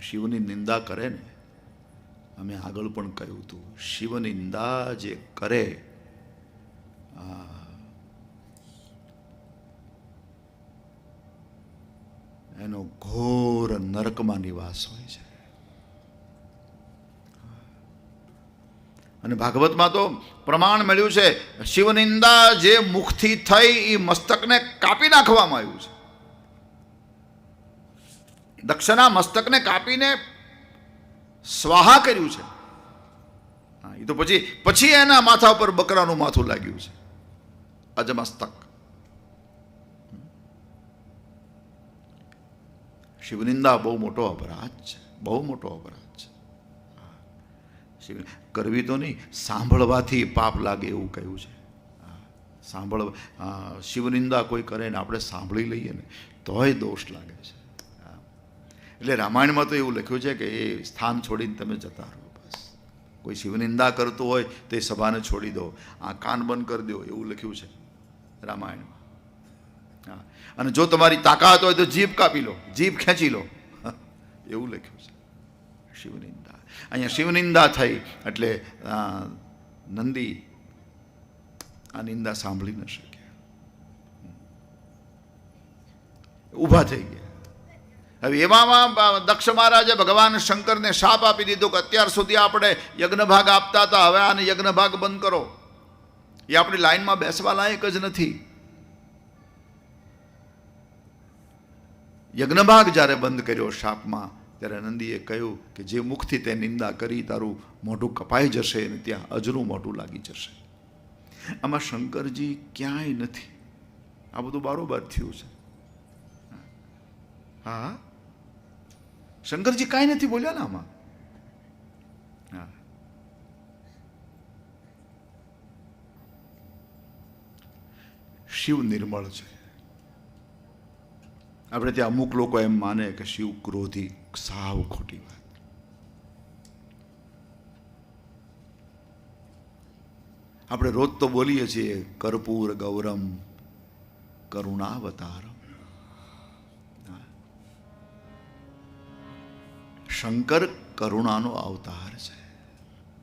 શિવની નિંદા કરે ને, અમે આગળ પણ કહ્યું હતું, શિવ નિંદા જે કરે એનો ઘોર નરકમાં નિવાસ હોય છે. અને ભાગવતમાં તો પ્રમાણ મળ્યું છે, શિવનિંદા જે મુખથી થઈ એ મસ્તકને કાપી નાખવામાં આવ્યું છે. દક્ષના મસ્તકને કાપીને સ્વાહા કર્યું છે. એ તો પછી એના માથા ઉપર બકરાનું માથું લાગ્યું છે, અજમસ્તક. શિવનિંદા બહુ મોટો અપરાધ છે, બહુ મોટો અપરાધ છે. કરવી તો નહીં, સાંભળવાથી પાપ લાગે એવું કહ્યું છે. શિવનિંદા કોઈ કરે ને આપણે સાંભળી લઈએ ને તોય દોષ લાગે છે. એટલે રામાયણમાં તો એવું લખ્યું છે કે એ સ્થાન છોડીને તમે જતા રહો. બસ કોઈ શિવનિંદા કરતું હોય તો એ સભાને છોડી દો, આ કાન બંધ કરી દો, એવું લખ્યું છે રામાયણમાં. હા, અને જો તમારી તાકાત હોય તો જીભ કાપી લો, જીભ ખેંચી લો, એવું લખ્યું છે. શિવનિંદા, અહીંયા શિવનિંદા થઈ એટલે નંદી આ નિંદા સાંભળી ન શક્યા, ઊભા થઈ ગયા. હવે એવામાં દક્ષ મહારાજે ભગવાન શંકરને શાપ આપી દીધો કે અત્યાર સુધી આપણે યજ્ઞ ભાગ આપતા હતા, હવે આને યજ્ઞ ભાગ બંધ કરો. એ આપણી લાઈનમાં બેસવા લાયક જ નથી. યજ્ઞ ભાગ જ્યારે બંધ કર્યો શાપમાં, ત્યારે નંદીએ કહ્યું કે જે મુખથી તે નિંદા કરી તારું મોઢું કપાઈ જશે અને ત્યાં અજરું મોઢું લાગી જશે. આમાં શંકરજી ક્યાંય નથી. આ બધું બારોબાર થયું છે. હા, શંકરજી કાંઈ નથી બોલ્યા ને આમાં. હા, શિવ નિર્મળ છે. આપણે ત્યાં અમુક લોકો એમ માને કે શિવ ક્રોધી, સાવ ખોટી વાત. આપણે રોજ તો બોલીએ છીએ કર્પૂર ગૌરમ કરુણાવતારમ. શંકર કરુણાનો અવતાર છે.